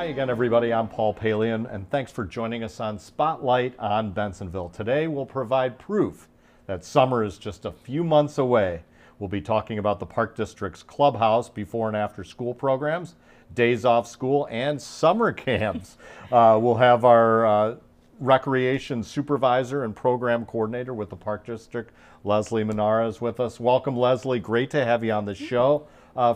Hi again, everybody. I'm Paul Palian, and thanks for joining us on Spotlight on Bensenville. Today, we'll provide proof that summer is just a few months away. We'll be talking about the Park District's clubhouse before and after school programs, days off school, and summer camps. We'll have our Recreation Supervisor and Program Coordinator with the Park District, Leslie Monarrez, with us. Welcome, Leslie. Great to have you on the show.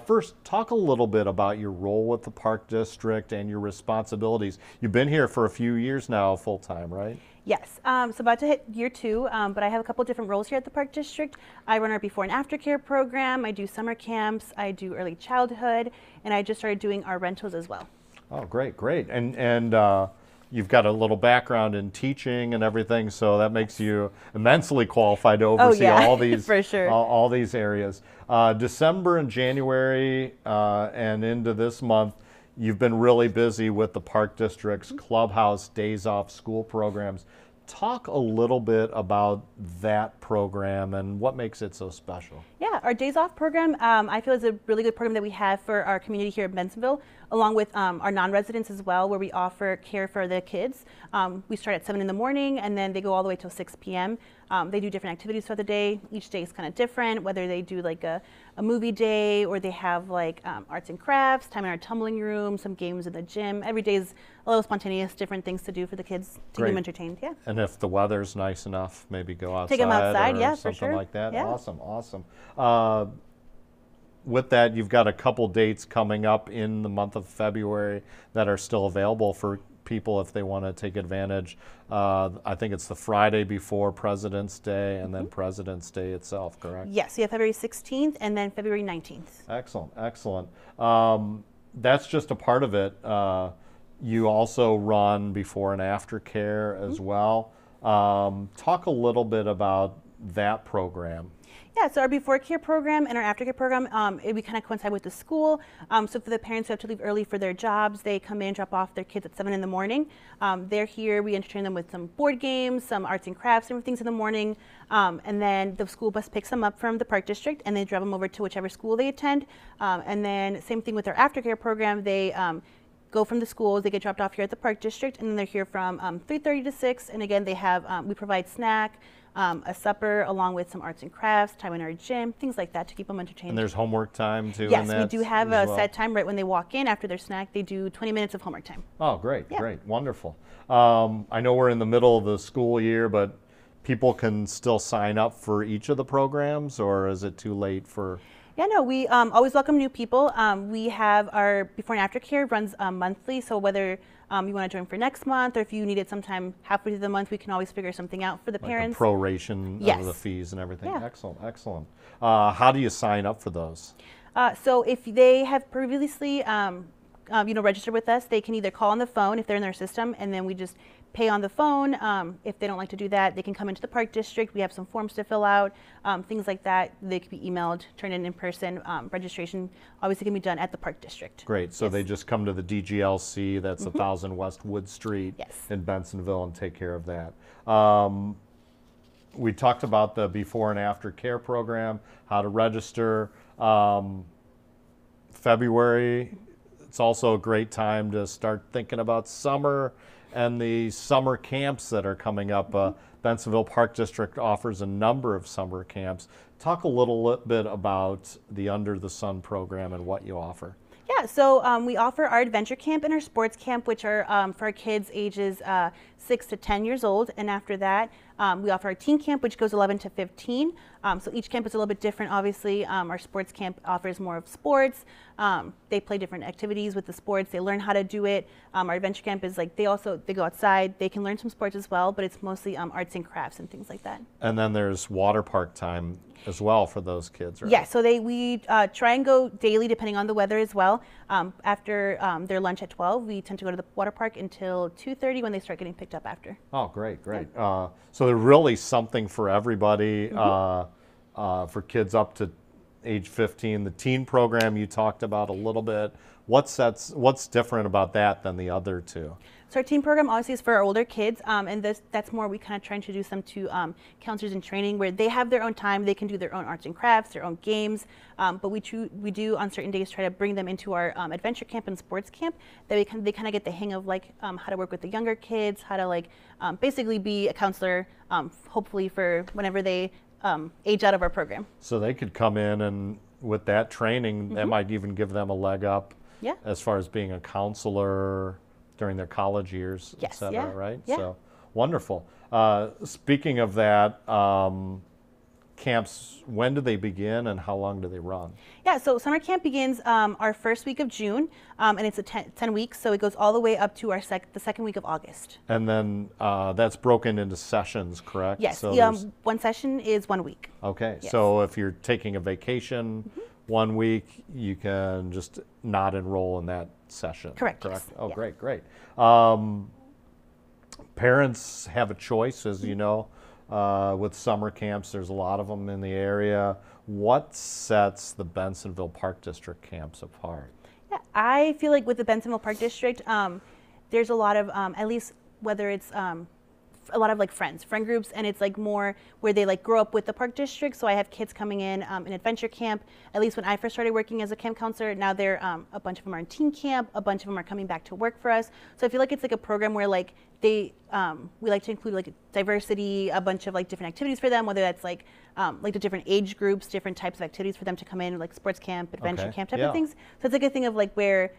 First, talk a little bit about your role with the Park District and your responsibilities. You've been here for a few years now, full-time, right? Yes, so about to hit year 2, but I have a couple different roles here at the Park District. I run our before and after care program, I do summer camps, I do early childhood, and I just started doing our rentals as well. Oh, great, great. And you've got a little background in teaching and everything, so that makes you immensely qualified to oversee all these for sure. all these areas. December and January and into this month, you've been really busy with the Park District's clubhouse days off school programs. Talk a little bit about that program and what makes it so special. Yeah, our days off program, I feel is a really good program that we have for our community here in Bensenville, along with our non-residents as well, where we offer care for the kids. We start at 7 in the morning and then they go all the way till 6 p.m. They do different activities throughout the day. Each day is kind of different, whether they do like a movie day or they have like arts and crafts, time in our tumbling room, some games in the gym. Every day is a little spontaneous, different things to do for the kids to keep them entertained. Yeah. And if the weather's nice enough, maybe go outside. Take them outside, yeah, for something sure. like that. Yeah. Awesome, awesome. With that, you've got a couple dates coming up in the month of February that are still available for people if they want to take advantage. I think it's the Friday before President's Day and then President's Day itself, correct? Yes, you have February 16th and then February 19th. Excellent, excellent. That's just a part of it. You also run before and after care as well. Talk a little bit about that program. Yeah, so our before care program and our after care program, we kind of coincide with the school. So for the parents who have to leave early for their jobs, they come in, drop off their kids at 7 in the morning. They're here, we entertain them with some board games, some arts and crafts, different things in the morning. And then the school bus picks them up from the Park District and they drive them over to whichever school they attend. And then same thing with our aftercare program, they go from the schools, they get dropped off here at the Park District, and then they're here from 3:30 to 6. And again, they have, we provide snack, a supper, along with some arts and crafts, time in our gym, things like that to keep them entertained. And there's homework time too? Yes, in that we do have a well? set time right when they walk in after their snack. They do 20 minutes of homework time. Oh, great, Yeah. great, wonderful. I know we're in the middle of the school year, but people can still sign up for each of the programs, or is it too late for? Yeah, no, we always welcome new people. We have our before and after care runs monthly, so whether you want to join for next month or if you need it sometime halfway through the month, we can always figure something out for the parents. A proration Yes. of the fees and everything. Yeah. Excellent, excellent. How do you sign up for those? So if they have previously registered with us, they can either call on the phone if they're in their system, and then we just pay on the phone. If they don't like to do that, they can come into the Park District. We have some forms to fill out, things like that. They can be emailed, turned in person. Registration obviously can be done at the Park District. Great, so Yes. they just come to the DGLC, that's 1000 West Wood Street Yes. in Bensenville, and take care of that. We talked about the before and after care program, how to register. February, it's also a great time to start thinking about summer and the summer camps that are coming up. Bensenville Park District offers a number of summer camps. Talk a little bit about the Under the Sun program and what you offer. Yeah, so we offer our adventure camp and our sports camp, which are for our kids ages 6 to 10 years old. And after that, we offer our teen camp, which goes 11 to 15. So each camp is a little bit different, obviously. Our sports camp offers more of sports. They play different activities with the sports. They learn how to do it. Our adventure camp is like, they go outside. They can learn some sports as well, but it's mostly arts and crafts and things like that. And then there's water park time as well for those kids, right? Yeah, so we try and go daily depending on the weather as well. After their lunch at 12, we tend to go to the water park until 2:30 when they start getting picked up after. Oh, great, great. So there's really something for everybody, for kids up to age 15. The teen program you talked about a little bit. What's different about that than the other two? So our teen program obviously is for our older kids, and that's more we kind of try to introduce them to counselors in training where they have their own time, they can do their own arts and crafts, their own games, but we do on certain days try to bring them into our adventure camp and sports camp that they kind of get the hang of like how to work with the younger kids, how to like basically be a counselor, hopefully for whenever they age out of our program. So they could come in and with that training, that might even give them a leg up as far as being a counselor during their college years, et cetera, right? Yeah. So wonderful. Speaking of that, camps, when do they begin and how long do they run? Yeah, so summer camp begins our first week of June, and it's 10 weeks, so it goes all the way up to the second week of August. And then that's broken into sessions, correct? Yes, So one session is 1 week. Okay, yes. So if you're taking a vacation 1 week, you can just not enroll in that session. Correct. Yes. Oh, yeah. great. Parents have a choice, as you know. With summer camps, there's a lot of them in the area. What sets the Bensenville Park District camps apart? Yeah, I feel like with the Bensenville Park District, there's a lot of, at least whether it's a lot of like friend groups, and it's like more where they like grow up with the park district. So I have kids coming in adventure camp. At least when I first started working as a camp counselor, now they're a bunch of them are in teen camp, a bunch of them are coming back to work for us. So I feel like it's like a program where like we like to include like diversity, a bunch of like different activities for them, whether that's like the different age groups, different types of activities for them to come in, like sports camp, adventure camp type of things. So it's like a thing of like where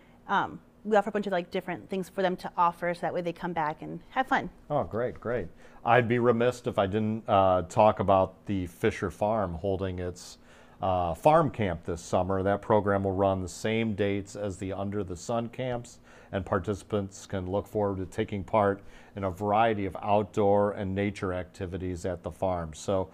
we offer a bunch of like different things for them to offer, so that way they come back and have fun. Oh, great. I'd be remiss if I didn't talk about the Fisher Farm holding its farm camp this summer. That program will run the same dates as the Under the Sun camps, and participants can look forward to taking part in a variety of outdoor and nature activities at the farm. So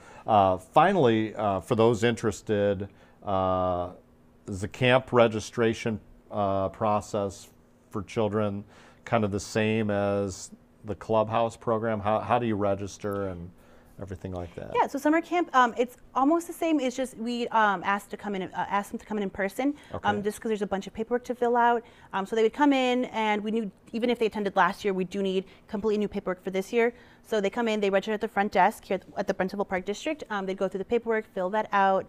finally, for those interested, is the camp registration process for children kind of the same as the clubhouse program? How do you register and everything like that? Yeah, so summer camp, it's almost the same. It's just we asked them to come in person, just because there's a bunch of paperwork to fill out. So they would come in, and we knew even if they attended last year, we do need completely new paperwork for this year. So they come in, they register at the front desk here at the Bensenville Park District. They'd go through the paperwork, fill that out,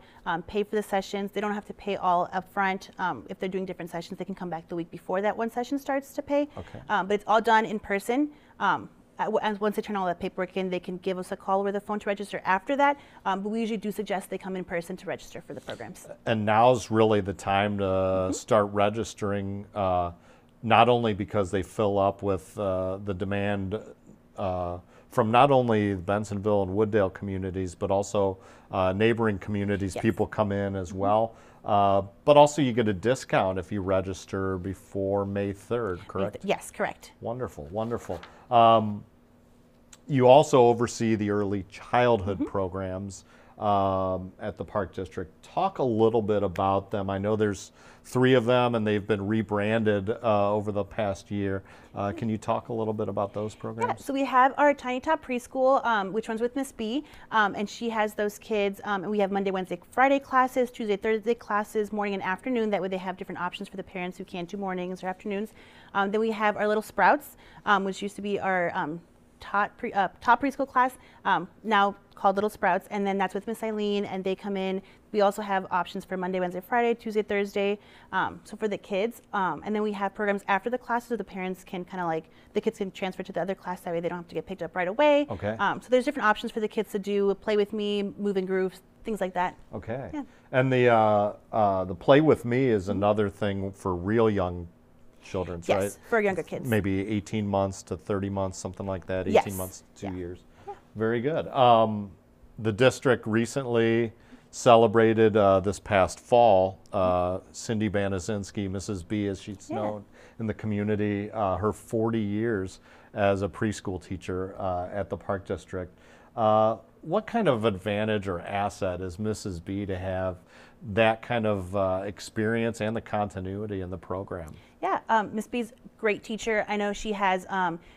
pay for the sessions. They don't have to pay all up front. If they're doing different sessions, they can come back the week before that one session starts to pay. But it's all done in person. And once they turn all that paperwork in, they can give us a call over the phone to register after that. But we usually do suggest they come in person to register for the programs. And now's really the time to start registering, not only because they fill up with the demand from not only Bensenville and Wooddale communities, but also neighboring communities. People come in as well. But also you get a discount if you register before May 3rd, correct? Yes, correct. Wonderful. You also oversee the early childhood programs at the Park District. Talk a little bit about them. I know there's 3 of them and they've been rebranded over the past year. Can you talk a little bit about those programs? Yeah, so we have our Tiny Top Preschool, which runs with Miss B, and she has those kids, and we have Monday, Wednesday, Friday classes, Tuesday, Thursday classes, morning and afternoon. That way they have different options for the parents who can't do mornings or afternoons. Then we have our Little Sprouts, which used to be our top preschool class, now called Little Sprouts, and then that's with Miss Eileen, and they come in. We also have options for Monday, Wednesday, Friday, Tuesday, Thursday, so for the kids. And then we have programs after the classes so the parents can kind of like, the kids can transfer to the other class, that way they don't have to get picked up right away. So there's different options for the kids to do, play with me, move in groups, things like that. Yeah. And the play with me is another thing for real young children, right? Yes, for younger kids. Maybe 18 months to 30 months, something like that, 18 months to 2 years. Very good. The district recently celebrated this past fall, Cindy Banazinski, Mrs. B as she's known in the community, her 40 years as a preschool teacher at the Park District. What kind of advantage or asset is Mrs. B to have that kind of experience and the continuity in the program? Yeah, Miss B's a great teacher. I know she has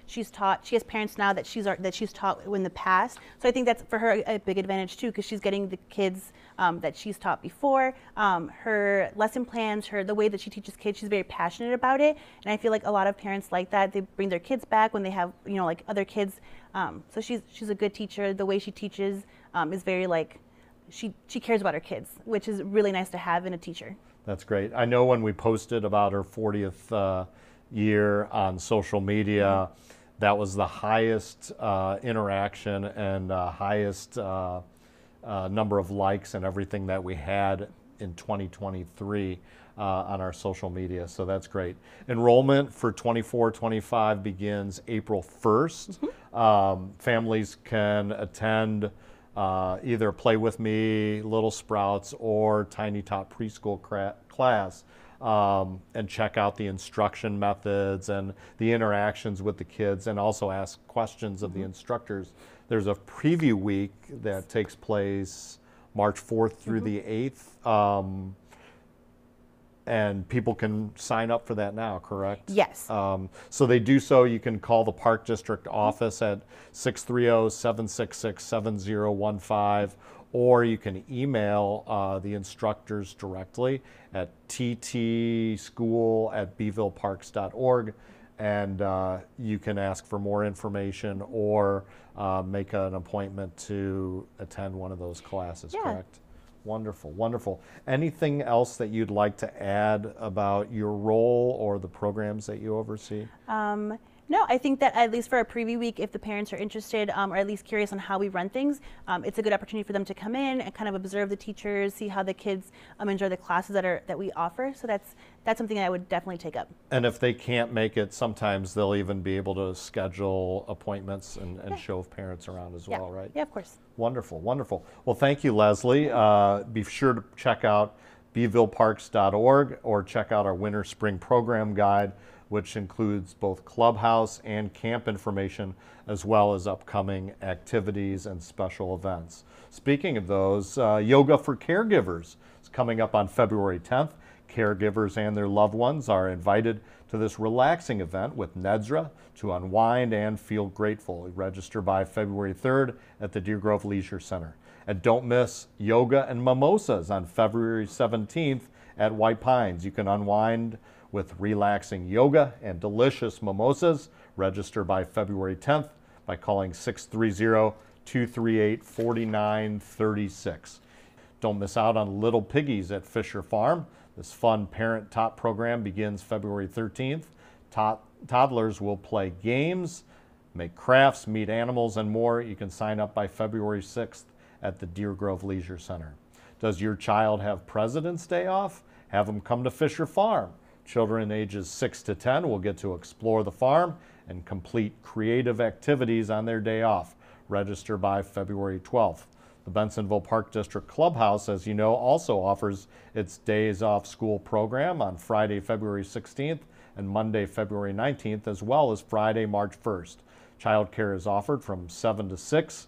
she has parents now that she's taught in the past. So I think that's for her a big advantage too, because she's getting the kids that she's taught before. Her lesson plans, the way that she teaches kids, she's very passionate about it. And I feel like a lot of parents like that. They bring their kids back when they have, like other kids. So she's a good teacher. The way she teaches is very she cares about her kids, which is really nice to have in a teacher. That's great. I know when we posted about her 40th year on social media, that was the highest interaction and highest number of likes and everything that we had in 2023 on our social media. So that's great. Enrollment for 24-25 begins April 1st. Families can attend either Play With Me, Little Sprouts, or Tiny Tot preschool class and check out the instruction methods and the interactions with the kids, and also ask questions of the instructors. There's a preview week that takes place March 4th through the 8th. And people can sign up for that now, correct? Yes. So they do so. You can call the Park District office at 630-766-7015, or you can email the instructors directly at ttschool@beevilleparks.org, and you can ask for more information or make an appointment to attend one of those classes, correct? Wonderful, wonderful. Anything else that you'd like to add about your role or the programs that you oversee? No, I think that at least for a preview week, if the parents are interested or at least curious on how we run things, it's a good opportunity for them to come in and kind of observe the teachers, see how the kids enjoy the classes that we offer. So that's something that I would definitely take up. And if they can't make it, sometimes they'll even be able to schedule appointments and show parents around as well, right? Yeah, of course. Wonderful, wonderful. Well, thank you, Leslie. Be sure to check out beevilleparks.org or check out our winter spring program guide, which includes both clubhouse and camp information, as well as upcoming activities and special events. Speaking of those, Yoga for Caregivers is coming up on February 10th. Caregivers and their loved ones are invited to this relaxing event with Nedra to unwind and feel grateful. Register by February 3rd at the Deer Grove Leisure Center. And don't miss Yoga and Mimosas on February 17th at White Pines. You can unwind with relaxing yoga and delicious mimosas. Register by February 10th by calling 630-238-4936. Don't miss out on Little Piggies at Fisher Farm. This fun parent tot program begins February 13th. Toddlers will play games, make crafts, meet animals, and more. You can sign up by February 6th at the Deer Grove Leisure Center. Does your child have President's Day off? Have them come to Fisher Farm. Children ages 6 to 10 will get to explore the farm and complete creative activities on their day off. Register by February 12th. The Bensenville Park District Clubhouse, as you know, also offers its Days Off School program on Friday, February 16th and Monday, February 19th, as well as Friday, March 1st. Childcare is offered from 7 to 6.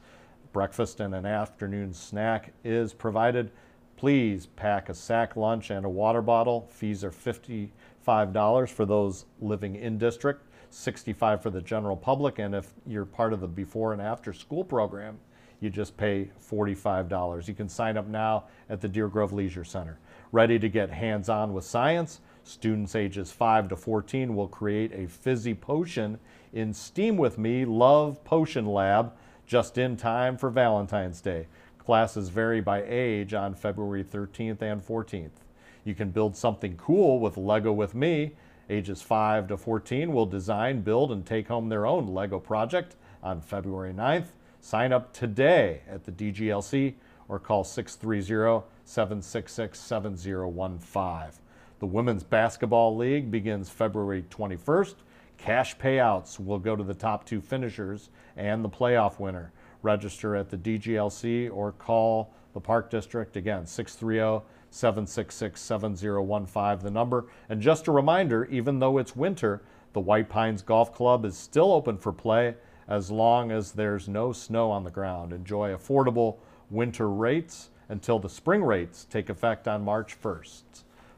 Breakfast and an afternoon snack is provided. Please pack a sack lunch and a water bottle. Fees are $55 for those living in district, $65 for the general public, and if you're part of the before and after school program, you just pay $45. You can sign up now at the Deer Grove Leisure Center. Ready to get hands-on with science? Students ages 5 to 14 will create a fizzy potion in STEAM with Me Love Potion Lab just in time for Valentine's Day. Classes vary by age on February 13th and 14th. You can build something cool with Lego with Me. Ages 5 to 14 will design, build, and take home their own Lego project on February 9th. Sign up today at the DGLC or call 630-766-7015. The Women's Basketball League begins February 21st. Cash payouts will go to the top 2 finishers and the playoff winner. Register at the DGLC or call the Park District, again, 630-766-7015, the number. And just a reminder, even though it's winter, the White Pines Golf Club is still open for play as long as there's no snow on the ground. Enjoy affordable winter rates until the spring rates take effect on March 1st.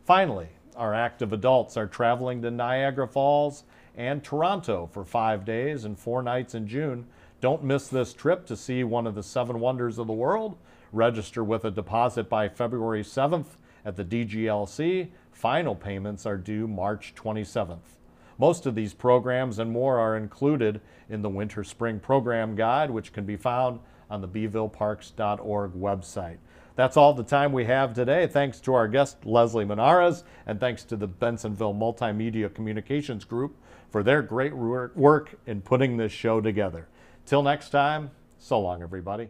Finally, our active adults are traveling to Niagara Falls and Toronto for 5 days and 4 nights in June. Don't miss this trip to see one of the 7 wonders of the world. Register with a deposit by February 7th at the DGLC. Final payments are due March 27th. Most of these programs and more are included in the Winter Spring Program Guide, which can be found on the BevilleParks.org website. That's all the time we have today. Thanks to our guest, Leslie Monarrez, and thanks to the Bensenville Multimedia Communications Group for their great work in putting this show together. Till next time, so long, everybody.